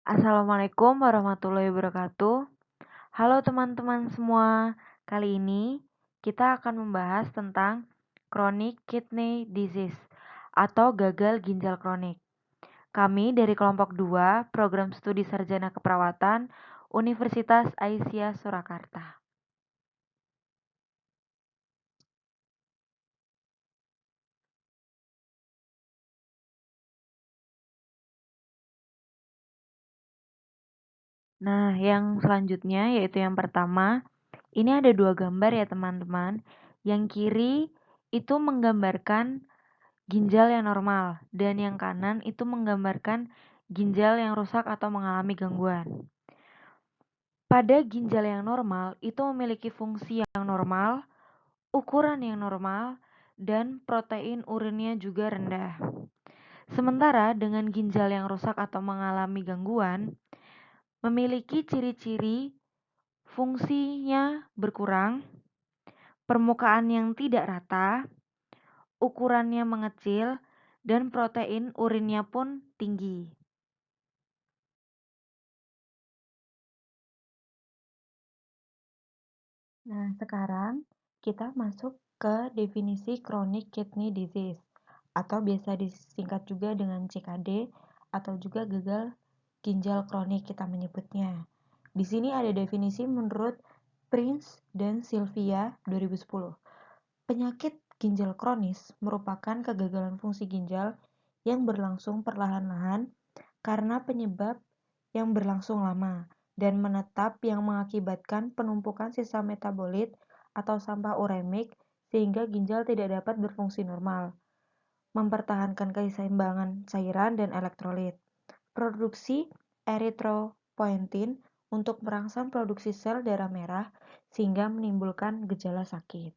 Assalamualaikum warahmatullahi wabarakatuh. Halo teman-teman semua, kali ini kita akan membahas tentang chronic kidney disease atau gagal ginjal kronik. Kami dari kelompok 2, Program Studi Sarjana Keperawatan, Universitas Aisyah Surakarta. Nah, yang selanjutnya yaitu yang pertama, ini ada 2 gambar ya teman-teman. Yang kiri itu menggambarkan ginjal yang normal, dan yang kanan itu menggambarkan ginjal yang rusak atau mengalami gangguan. Pada ginjal yang normal itu memiliki fungsi yang normal, ukuran yang normal, dan protein urinnya juga rendah. Sementara dengan ginjal yang rusak atau mengalami gangguan, memiliki ciri-ciri fungsinya berkurang, permukaan yang tidak rata, ukurannya mengecil, dan protein urinnya pun tinggi. Nah, sekarang kita masuk ke definisi chronic kidney disease atau biasa disingkat juga dengan CKD atau juga gagal ginjal kronik kita menyebutnya. Di sini ada definisi menurut Prince dan Sylvia 2010. Penyakit ginjal kronis merupakan kegagalan fungsi ginjal yang berlangsung perlahan-lahan karena penyebab yang berlangsung lama dan menetap yang mengakibatkan penumpukan sisa metabolit atau sampah uremik sehingga ginjal tidak dapat berfungsi normal, mempertahankan keseimbangan cairan dan elektrolit. Produksi eritropoietin untuk merangsang produksi sel darah merah sehingga menimbulkan gejala sakit.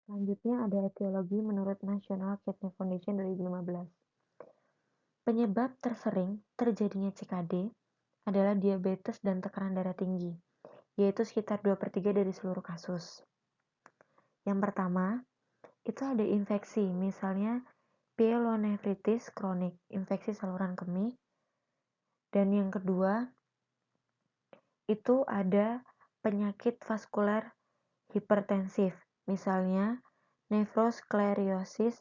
Selanjutnya ada etiologi menurut National Kidney Foundation 2015. Penyebab tersering terjadinya CKD adalah diabetes dan tekanan darah tinggi, yaitu sekitar 2/3 dari seluruh kasus. Yang pertama, itu ada infeksi, misalnya pyelonefritis kronik, infeksi saluran kemih. Dan yang kedua, itu ada penyakit vaskuler hipertensif, misalnya nefroskleriosis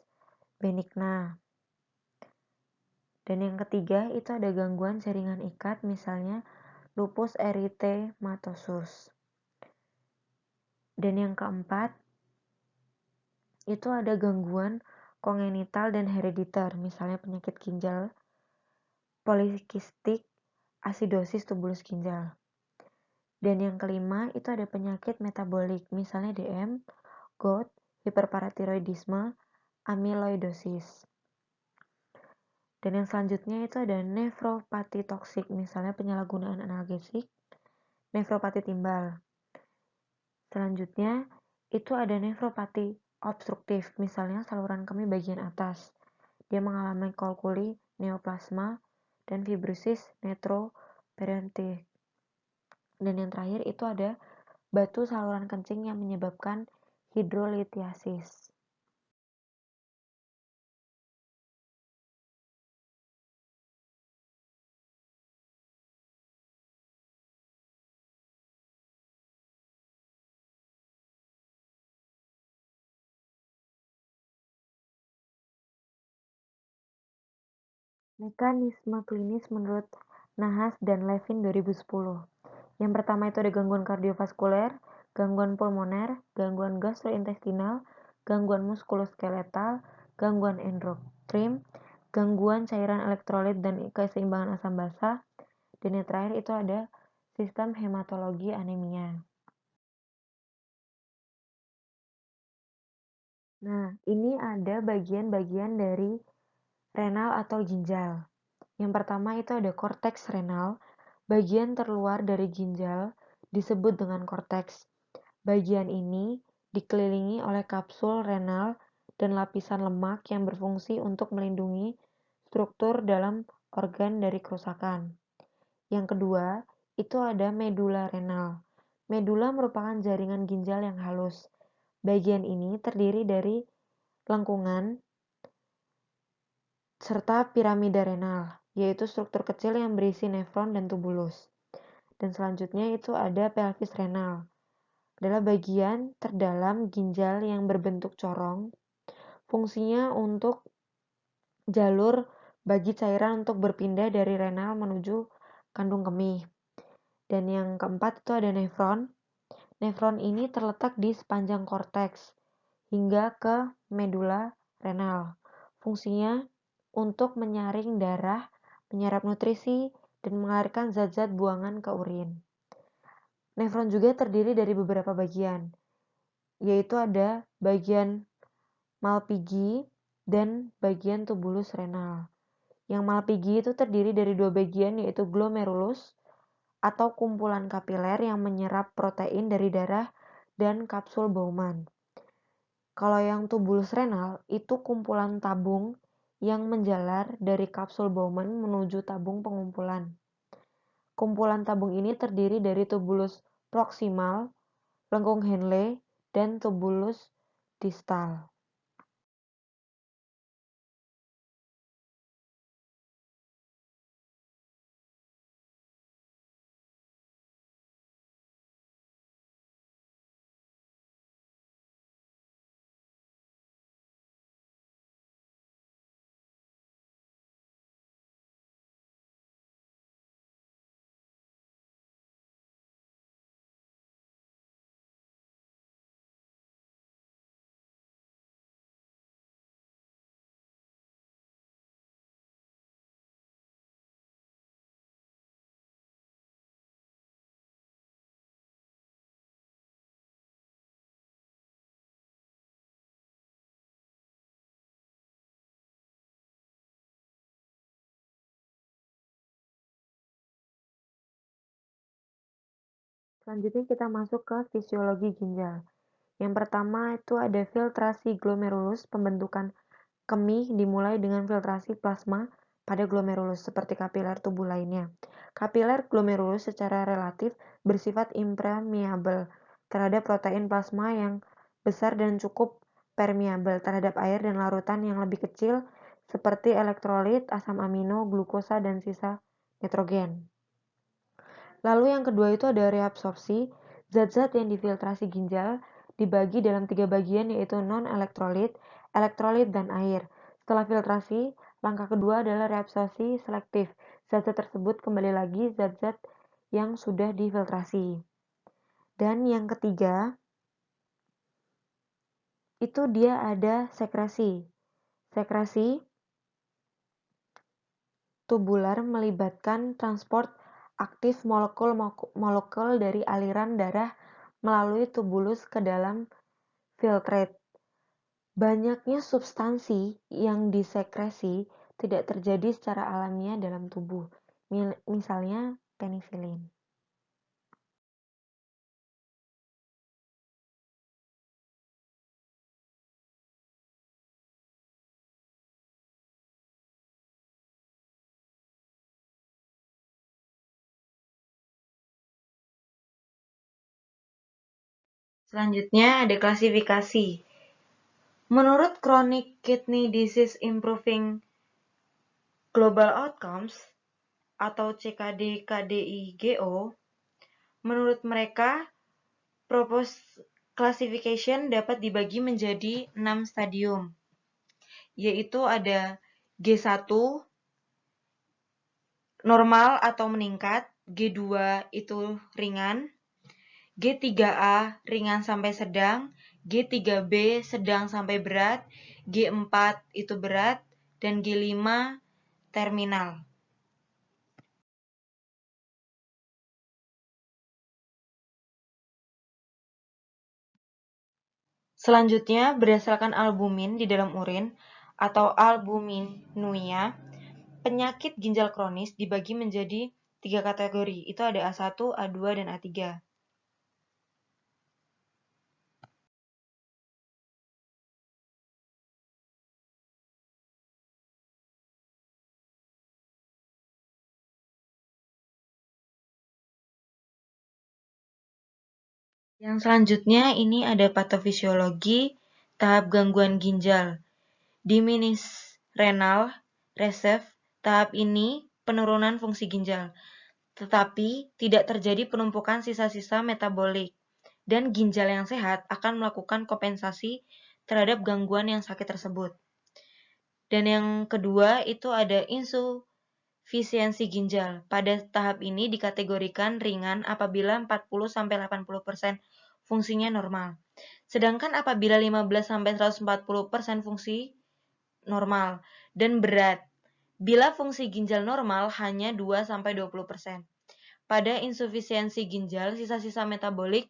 benigna. Dan yang ketiga, itu ada gangguan jaringan ikat, misalnya lupus erythematosus. Dan yang keempat, itu ada gangguan kongenital dan herediter, misalnya penyakit ginjal, polikistik, asidosis tubulus ginjal. Dan yang kelima, itu ada penyakit metabolik, misalnya DM, GOUT, hiperparatiroidisme, amyloidosis. Dan yang selanjutnya itu ada nefropati toksik, misalnya penyalahgunaan analgesik, nefropati timbal. Selanjutnya, itu ada nefropati obstruktif, misalnya saluran kemih bagian atas. Dia mengalami kolkuli, neoplasma, dan fibrosis netroperitoneal. Dan yang terakhir itu ada batu saluran kencing yang menyebabkan hidrolitiasis. Mekanisme klinis menurut Nahas dan Levin 2010. Yang pertama itu ada gangguan kardiovaskuler, gangguan pulmoner, gangguan gastrointestinal, gangguan muskuloskeletal, gangguan endokrin, gangguan cairan elektrolit dan keseimbangan asam basa, dan yang terakhir itu ada sistem hematologi anemia. Nah, ini ada bagian-bagian dari renal atau ginjal. Yang pertama itu ada korteks renal. Bagian terluar dari ginjal disebut dengan korteks. Bagian ini dikelilingi oleh kapsul renal dan lapisan lemak yang berfungsi untuk melindungi struktur dalam organ dari kerusakan. Yang kedua, itu ada medula renal. Medula merupakan jaringan ginjal yang halus. Bagian ini terdiri dari lengkungan serta piramida renal, yaitu struktur kecil yang berisi nefron dan tubulus. Dan selanjutnya itu ada pelvis renal, adalah bagian terdalam ginjal yang berbentuk corong. Fungsinya untuk jalur bagi cairan untuk berpindah dari renal menuju kandung kemih. Dan yang keempat itu ada nefron. Nefron ini terletak di sepanjang korteks hingga ke medula renal. Fungsinya untuk menyaring darah, menyerap nutrisi, dan mengalirkan zat-zat buangan ke urin. Nefron juga terdiri dari beberapa bagian, yaitu ada bagian Malpighi dan bagian tubulus renal. Yang Malpighi itu terdiri dari dua bagian, yaitu glomerulus atau kumpulan kapiler yang menyerap protein dari darah dan kapsul Bowman. Kalau yang tubulus renal itu kumpulan tabung yang menjalar dari kapsul Bowman menuju tabung pengumpulan. Kumpulan tabung ini terdiri dari tubulus proksimal, lengkung Henle, dan tubulus distal. Selanjutnya kita masuk ke fisiologi ginjal. Yang pertama itu ada filtrasi glomerulus. Pembentukan kemih dimulai dengan filtrasi plasma pada glomerulus seperti kapiler tubuh lainnya. Kapiler glomerulus secara relatif bersifat impermeabel terhadap protein plasma yang besar dan cukup permeabel terhadap air dan larutan yang lebih kecil seperti elektrolit, asam amino, glukosa, dan sisa nitrogen. Lalu yang kedua itu ada reabsorpsi. Zat-zat yang difiltrasi ginjal dibagi dalam 3 bagian, yaitu non-elektrolit, elektrolit, dan air. Setelah filtrasi, langkah kedua adalah reabsorpsi selektif. Zat-zat tersebut kembali lagi zat-zat yang sudah difiltrasi. Dan yang ketiga, itu dia ada sekresi. Sekresi tubular melibatkan transport aktif molekul dari aliran darah melalui tubulus ke dalam filtrate. Banyaknya substansi yang disekresi tidak terjadi secara alamiah dalam tubuh, misalnya penisilin. Selanjutnya ada klasifikasi. Menurut Chronic Kidney Disease Improving Global Outcomes atau CKD-KDIGO, menurut mereka proposed classification dapat dibagi menjadi 6 stadium, yaitu ada G1 normal atau meningkat, G2 itu ringan, G3A ringan sampai sedang, G3B sedang sampai berat, G4 itu berat, dan G5 terminal. Selanjutnya, berdasarkan albumin di dalam urin atau albuminuria, penyakit ginjal kronis dibagi menjadi 3 kategori. Itu ada A1, A2, dan A3. Yang selanjutnya ini ada patofisiologi tahap gangguan ginjal. Diminished renal reserve, tahap ini penurunan fungsi ginjal, tetapi tidak terjadi penumpukan sisa-sisa metabolik, dan ginjal yang sehat akan melakukan kompensasi terhadap gangguan yang sakit tersebut. Dan yang kedua itu ada insufisiensi ginjal. Pada tahap ini dikategorikan ringan apabila 40-80% fungsinya normal. Sedangkan apabila 15-140% fungsi normal, dan berat bila fungsi ginjal normal hanya 2-20%. Pada insufisiensi ginjal, sisa-sisa metabolik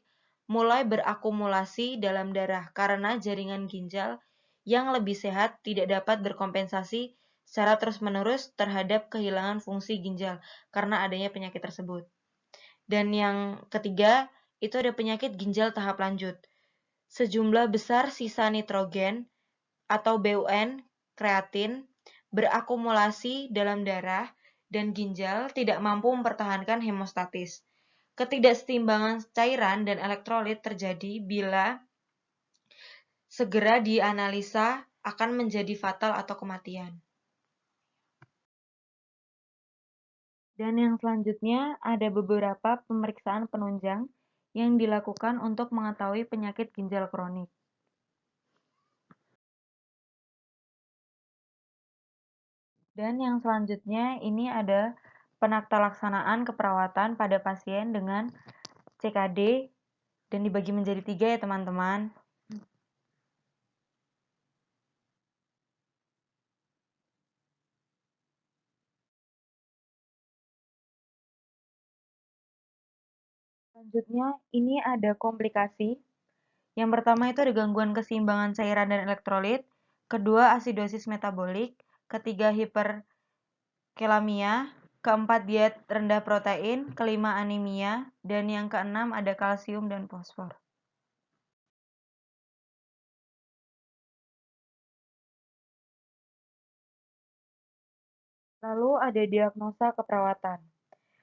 mulai berakumulasi dalam darah karena jaringan ginjal yang lebih sehat tidak dapat berkompensasi secara terus-menerus terhadap kehilangan fungsi ginjal karena adanya penyakit tersebut. Dan yang ketiga, itu ada penyakit ginjal tahap lanjut. Sejumlah besar sisa nitrogen atau BUN, kreatin, berakumulasi dalam darah dan ginjal tidak mampu mempertahankan hemostatis. Ketidakseimbangan cairan dan elektrolit terjadi bila segera dianalisa akan menjadi fatal atau kematian. Dan yang selanjutnya ada beberapa pemeriksaan penunjang yang dilakukan untuk mengetahui penyakit ginjal kronik. Dan yang selanjutnya ini ada penaktalaksanaan keperawatan pada pasien dengan CKD dan dibagi menjadi 3 ya teman-teman. Selanjutnya ini ada komplikasi. Yang pertama itu ada gangguan keseimbangan cairan dan elektrolit, kedua asidosis metabolik, ketiga hiperkelamia, keempat diet rendah protein, kelima anemia, dan yang keenam ada kalsium dan fosfor. Lalu ada diagnosa keperawatan.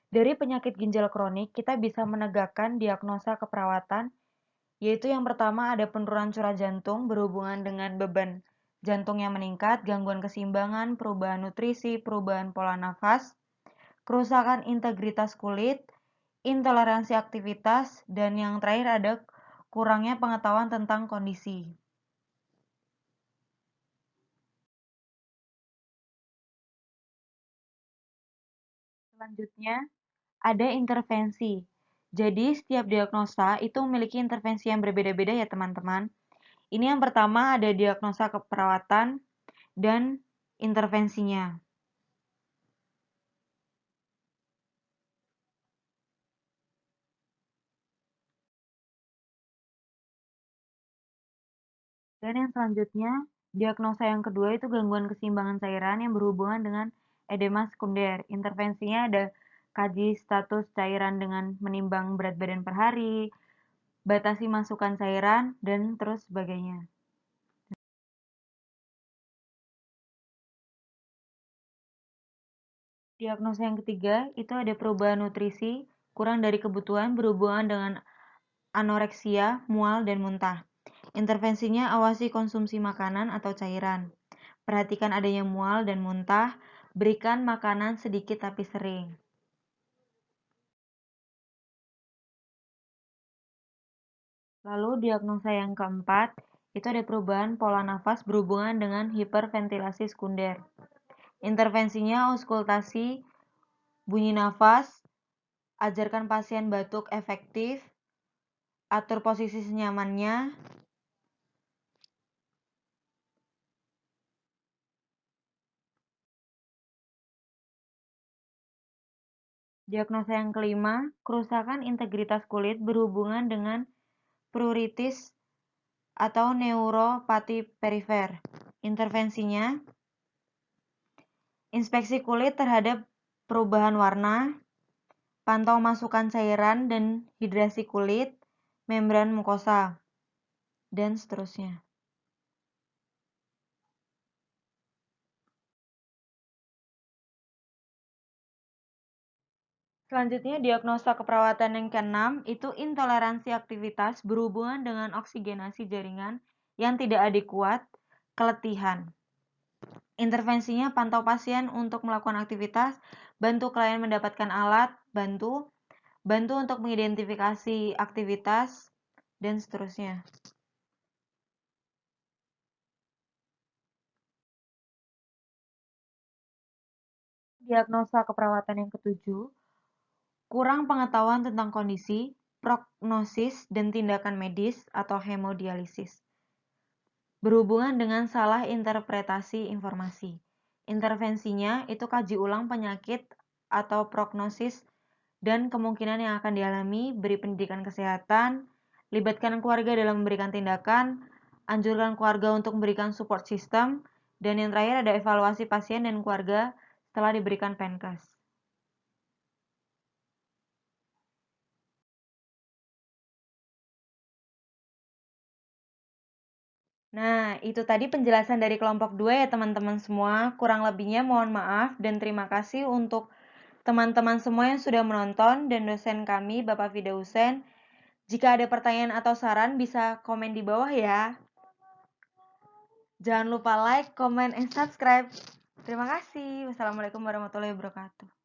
Dari penyakit ginjal kronik, kita bisa menegakkan diagnosa keperawatan, yaitu yang pertama ada penurunan curah jantung berhubungan dengan beban jantung yang meningkat, gangguan keseimbangan, perubahan nutrisi, perubahan pola nafas, kerusakan integritas kulit, intoleransi aktivitas, dan yang terakhir ada kurangnya pengetahuan tentang kondisi. Selanjutnya, ada intervensi. Jadi, setiap diagnosa itu memiliki intervensi yang berbeda-beda ya teman-teman. Ini yang pertama ada diagnosa keperawatan dan intervensinya. Dan yang selanjutnya, diagnosa yang kedua itu gangguan keseimbangan cairan yang berhubungan dengan edema sekunder. Intervensinya ada kaji status cairan dengan menimbang berat badan per hari, batasi masukan cairan, dan terus sebagainya. Diagnosa yang ketiga itu ada perubahan nutrisi kurang dari kebutuhan berhubungan dengan anoreksia, mual, dan muntah. Intervensinya awasi konsumsi makanan atau cairan. Perhatikan adanya mual dan muntah, berikan makanan sedikit tapi sering. Lalu diagnosa yang keempat, itu ada perubahan pola nafas berhubungan dengan hiperventilasi sekunder. Intervensinya auskultasi, bunyi nafas, ajarkan pasien batuk efektif, atur posisi senyamannya. Diagnosa yang kelima, kerusakan integritas kulit berhubungan dengan pruritus atau neuropati perifer. Intervensinya, inspeksi kulit terhadap perubahan warna, pantau masukan cairan dan hidrasi kulit, membran mukosa, dan seterusnya. Selanjutnya, diagnosa keperawatan yang keenam itu intoleransi aktivitas berhubungan dengan oksigenasi jaringan yang tidak adekuat, keletihan. Intervensinya pantau pasien untuk melakukan aktivitas, bantu klien mendapatkan alat, bantu untuk mengidentifikasi aktivitas, dan seterusnya. Diagnosa keperawatan yang ketujuh, kurang pengetahuan tentang kondisi, prognosis, dan tindakan medis atau hemodialisis. Berhubungan dengan salah interpretasi informasi. Intervensinya itu kaji ulang penyakit atau prognosis dan kemungkinan yang akan dialami, beri pendidikan kesehatan, libatkan keluarga dalam memberikan tindakan, anjurkan keluarga untuk memberikan support system, dan yang terakhir ada evaluasi pasien dan keluarga setelah diberikan Penkes. Nah, itu tadi penjelasan dari kelompok 2 ya teman-teman semua. Kurang lebihnya mohon maaf dan terima kasih untuk teman-teman semua yang sudah menonton dan dosen kami, Bapak Fidausen. Jika ada pertanyaan atau saran bisa komen di bawah ya. Jangan lupa like, comment, and subscribe. Terima kasih. Wassalamualaikum warahmatullahi wabarakatuh.